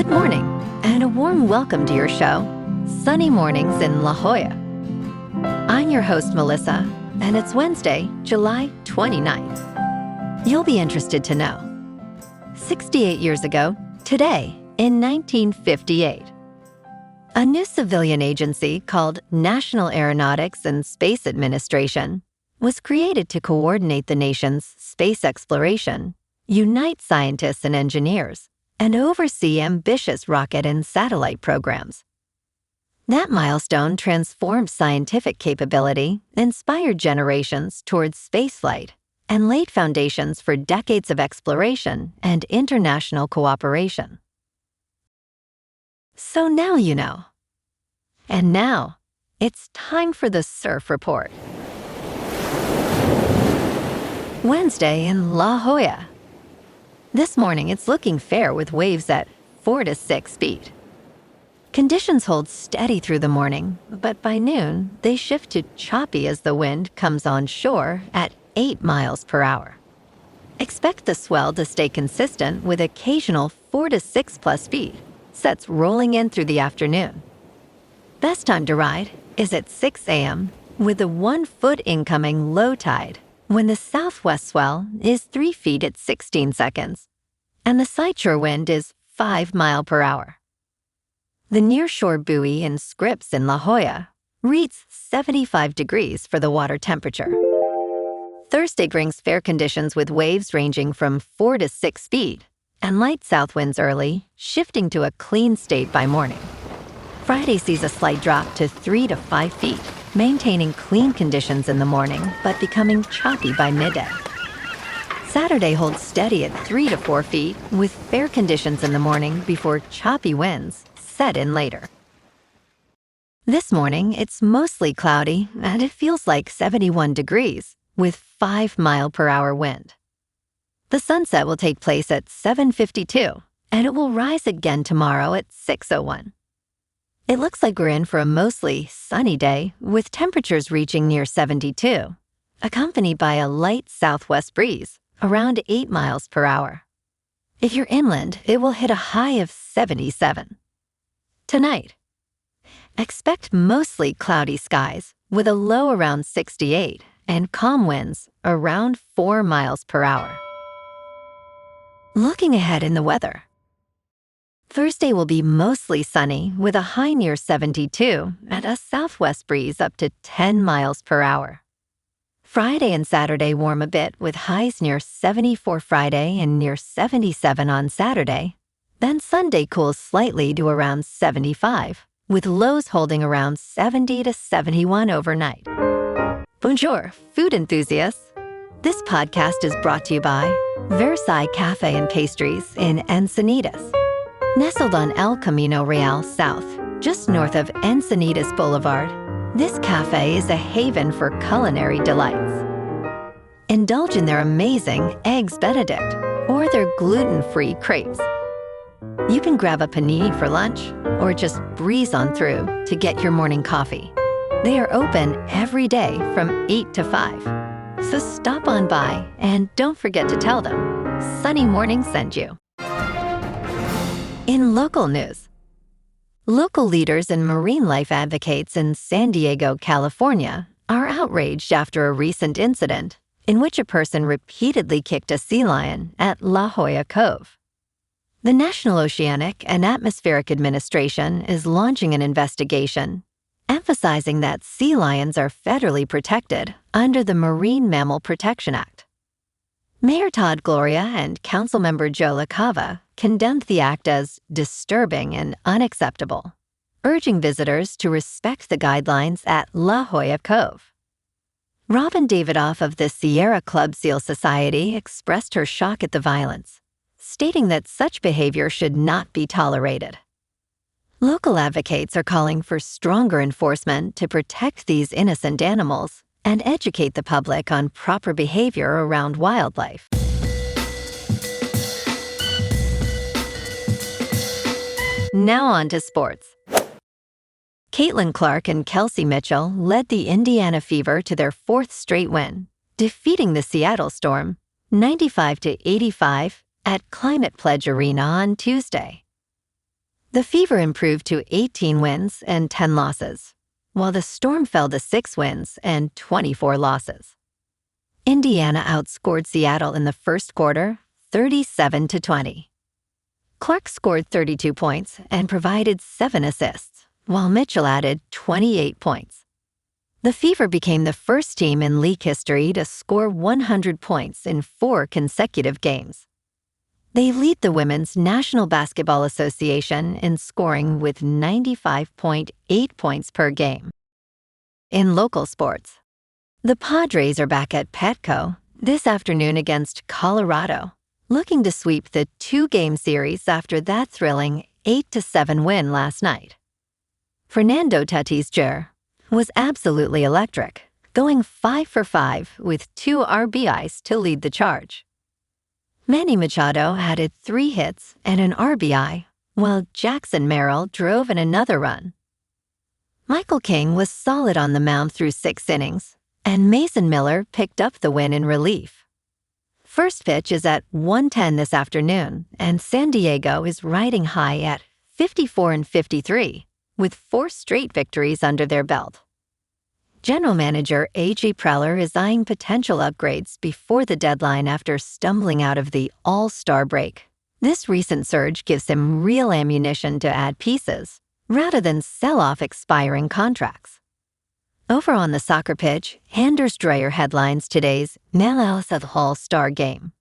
Good morning, and a warm welcome to your show, Sunny Mornings in La Jolla. I'm your host, Melissa, and it's Wednesday, July 29th. You'll be interested to know. 68 years ago, today, in 1958, a new civilian agency called National Aeronautics and Space Administration was created to coordinate the nation's space exploration, unite scientists and engineers, and oversee ambitious rocket and satellite programs. That milestone transformed scientific capability, inspired generations towards spaceflight, and laid foundations for decades of exploration and international cooperation. So now you know. And now, it's time for the Surf Report. Wednesday in La Jolla. This morning, it's looking fair with waves at 4 to 6 feet. Conditions hold steady through the morning, but by noon, they shift to choppy as the wind comes on shore at 8 miles per hour. Expect the swell to stay consistent with occasional 4 to 6 plus feet, sets rolling in through the afternoon. Best time to ride is at 6 a.m. with a 1 foot incoming low tide, when the southwest swell is 3 feet at 16 seconds, and the sideshore wind is 5 miles per hour. The nearshore buoy in Scripps in La Jolla reads 75 degrees for the water temperature. Thursday brings fair conditions with waves ranging from 4 to 6 feet and light south winds early, shifting to a clean state by morning. Friday sees a slight drop to 3 to 5 feet, maintaining clean conditions in the morning, but becoming choppy by midday. Saturday holds steady at 3 to 4 feet, with fair conditions in the morning before choppy winds set in later. This morning, it's mostly cloudy, and it feels like 71 degrees, with 5 mile per hour wind. The sunset will take place at 7:52, and it will rise again tomorrow at 6:01. It looks like we're in for a mostly sunny day, with temperatures reaching near 72, accompanied by a light southwest breeze, around 8 miles per hour. If you're inland, it will hit a high of 77. Tonight, expect mostly cloudy skies, with a low around 68 and calm winds around 4 miles per hour. Looking ahead in the weather. Thursday will be mostly sunny with a high near 72 and a southwest breeze up to 10 miles per hour. Friday and Saturday warm a bit with highs near 74 Friday and near 77 on Saturday. Then Sunday cools slightly to around 75, with lows holding around 70 to 71 overnight. Bonjour, food enthusiasts. This podcast is brought to you by Versailles Cafe and Pastries in Encinitas. Nestled on El Camino Real South, just north of Encinitas Boulevard, this cafe is a haven for culinary delights. Indulge in their amazing Eggs Benedict or their gluten-free crepes. You can grab a panini for lunch or just breeze on through to get your morning coffee. They are open every day from 8 to 5. So stop on by and don't forget to tell them Sunny Morning sent you. In local news, local leaders and marine life advocates in San Diego, California, are outraged after a recent incident in which a person repeatedly kicked a sea lion at Jolla Cove. The National Oceanic and Atmospheric Administration is launching an investigation, emphasizing that sea lions are federally protected under the Marine Mammal Protection Act. Mayor Todd, Gloria, and Councilmember Jolla Cove condemned the act as disturbing and unacceptable, urging visitors to respect the guidelines at Jolla Cove. Robin Davidoff of the Sierra Club Seal Society expressed her shock at the violence, stating that such behavior should not be tolerated. Local advocates are calling for stronger enforcement to protect these innocent animals and educate the public on proper behavior around wildlife. Now on to sports. Caitlin Clark and Kelsey Mitchell led the Indiana Fever to their 4th straight win, defeating the Seattle Storm 95-85 at Climate Pledge Arena on Tuesday. The Fever improved to 18 wins and 10 losses, while the Storm fell to 6 wins and 24 losses. Indiana outscored Seattle in the first quarter, 37-20. Clark scored 32 points and provided 7 assists, while Mitchell added 28 points. The Fever became the first team in league history to score 100 points in 4 consecutive games. They lead the Women's National Basketball Association in scoring with 95.8 points per game. In local sports, the Padres are back at Petco this afternoon against Colorado, looking to sweep the 2-game series after that thrilling 8-7 win last night. Fernando Tatis Jr. was absolutely electric, going 5 for 5 with 2 RBIs to lead the charge. Manny Machado added 3 hits and an RBI, while Jackson Merrill drove in another run. Michael King was solid on the mound through 6 innings, and Mason Miller picked up the win in relief. First pitch is at 1:10 this afternoon, and San Diego is riding high at 54-53, with 4 straight victories under their belt. General Manager A.J. Preller is eyeing potential upgrades before the deadline after stumbling out of the All-Star break. This recent surge gives him real ammunition to add pieces, rather than sell off expiring contracts. Over on the soccer pitch, Anders Dreyer headlines today's MLS All-Star Game.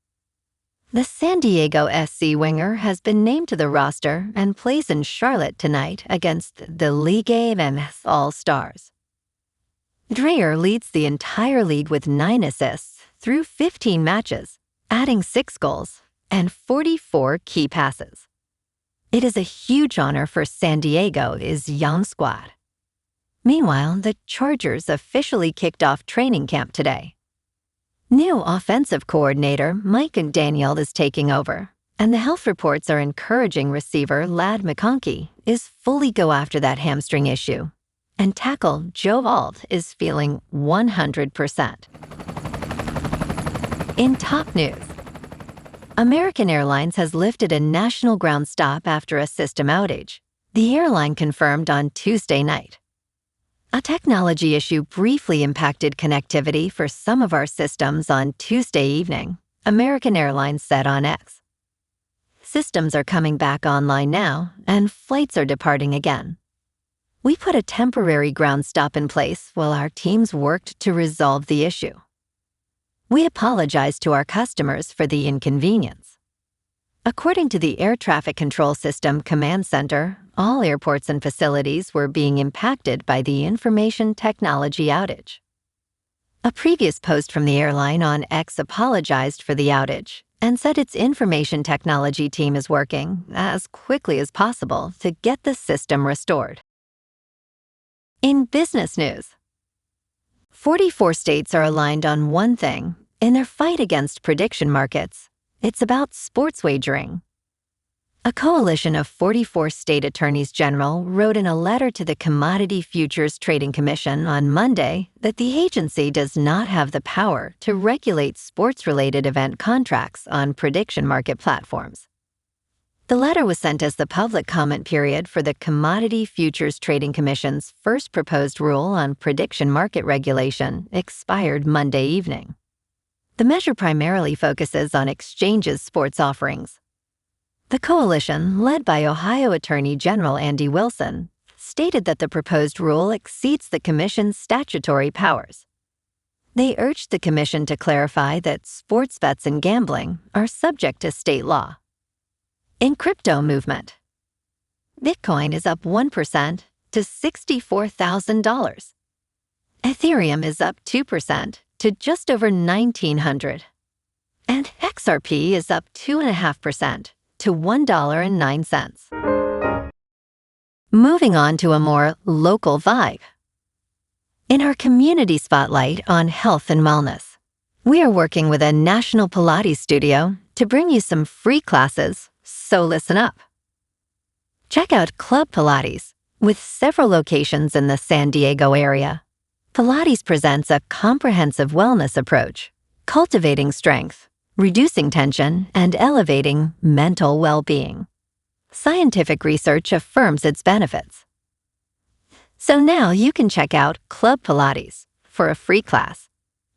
The San Diego SC winger has been named to the roster and plays in Charlotte tonight against the LaCava MLS All-Stars. Dreyer leads the entire league with 9 assists through 15 matches, adding 6 goals and 44 key passes. It is a huge honor for San Diego's young squad. Meanwhile, the Chargers officially kicked off training camp today. New offensive coordinator Mike McDaniel is taking over, and the health reports are encouraging receiver Ladd McConkey is fully go after that hamstring issue, and tackle Joe Alt is feeling 100%. In top news, American Airlines has lifted a national ground stop after a system outage, the airline confirmed on Tuesday night. A technology issue briefly impacted connectivity for some of our systems on Tuesday evening, American Airlines said on X. Systems are coming back online now, and flights are departing again. We put a temporary ground stop in place while our teams worked to resolve the issue. We apologize to our customers for the inconvenience. According to the Air Traffic Control System Command Center, all airports and facilities were being impacted by the information technology outage. A previous post from the airline on X apologized for the outage and said its information technology team is working as quickly as possible to get the system restored. In business news, 44 states are aligned on one thing in their fight against prediction markets. It's about sports wagering. A coalition of 44 state attorneys general wrote in a letter to the Commodity Futures Trading Commission on Monday that the agency does not have the power to regulate sports-related event contracts on prediction market platforms. The letter was sent as the public comment period for the Commodity Futures Trading Commission's first proposed rule on prediction market regulation expired Monday evening. The measure primarily focuses on exchanges' sports offerings. The coalition, led by Ohio Attorney General Andy Wilson, stated that the proposed rule exceeds the Commission's statutory powers. They urged the Commission to clarify that sports bets and gambling are subject to state law. In crypto movement, Bitcoin is up 1% to $64,000. Ethereum is up 2% to just over $1,900. And XRP is up 2.5% to $1.09. Moving on to a more local vibe. In our community spotlight on health and wellness, we are working with a national Pilates studio to bring you some free classes, so listen up. Check out Club Pilates, with several locations in the San Diego area. Pilates presents a comprehensive wellness approach, cultivating strength, reducing tension, and elevating mental well-being. Scientific research affirms its benefits. So now you can check out Club Pilates for a free class,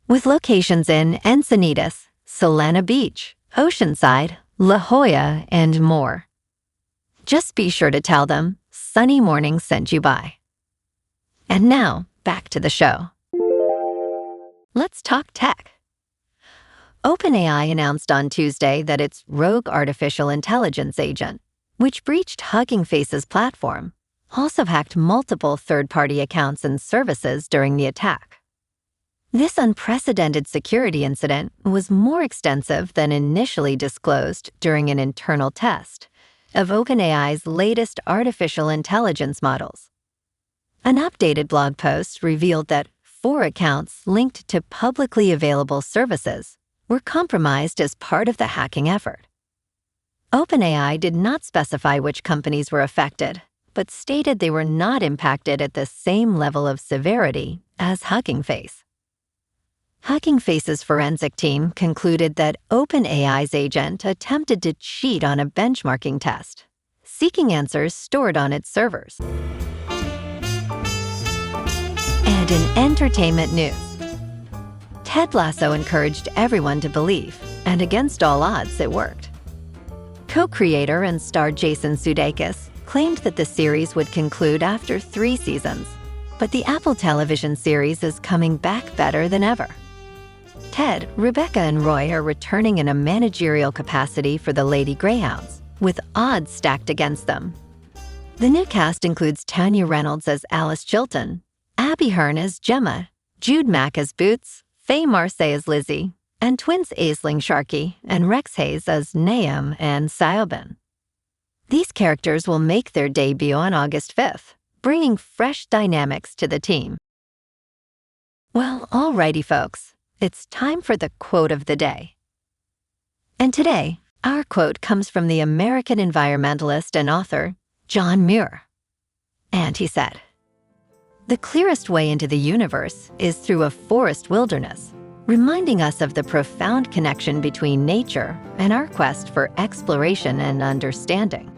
with locations in Encinitas, Solana Beach, Oceanside, La Jolla, and more. Just be sure to tell them Sunny Morning sent you by. And now, back to the show. Let's talk tech. OpenAI announced on Tuesday that its rogue artificial intelligence agent, which breached Hugging Face's platform, also hacked multiple third-party accounts and services during the attack. This unprecedented security incident was more extensive than initially disclosed during an internal test of OpenAI's latest artificial intelligence models. An updated blog post revealed that 4 accounts linked to publicly available services were compromised as part of the hacking effort. OpenAI did not specify which companies were affected, but stated they were not impacted at the same level of severity as Hugging Face. Hugging Face's forensic team concluded that OpenAI's agent attempted to cheat on a benchmarking test, seeking answers stored on its servers. And in entertainment news, Ted Lasso encouraged everyone to believe, and against all odds, it worked. Co-creator and star Jason Sudeikis claimed that the series would conclude after 3 seasons, but the Apple television series is coming back better than ever. Ted, Rebecca, and Roy are returning in a managerial capacity for the Lady Greyhounds, with odds stacked against them. The new cast includes Tanya Reynolds as Alice Chilton, Abby Hearn as Gemma, Jude Mack as Boots, Faye Marseille as Lizzie, and twins Aisling Sharkey and Rex Hayes as Nahum and Siobhan. These characters will make their debut on August 5th, bringing fresh dynamics to the team. Well, alrighty folks, it's time for the quote of the day. And today, our quote comes from the American environmentalist and author, John Muir. And he said, "The clearest way into the universe is through a forest wilderness, reminding us of the profound connection between nature and our quest for exploration and understanding."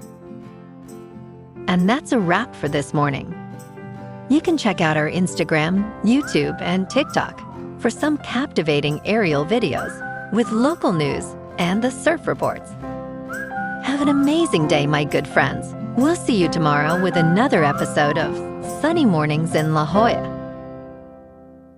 And that's a wrap for this morning. You can check out our Instagram, YouTube, and TikTok for some captivating aerial videos with local news and the surf reports. Have an amazing day, my good friends. We'll see you tomorrow with another episode of Sunny Mornings in La Jolla.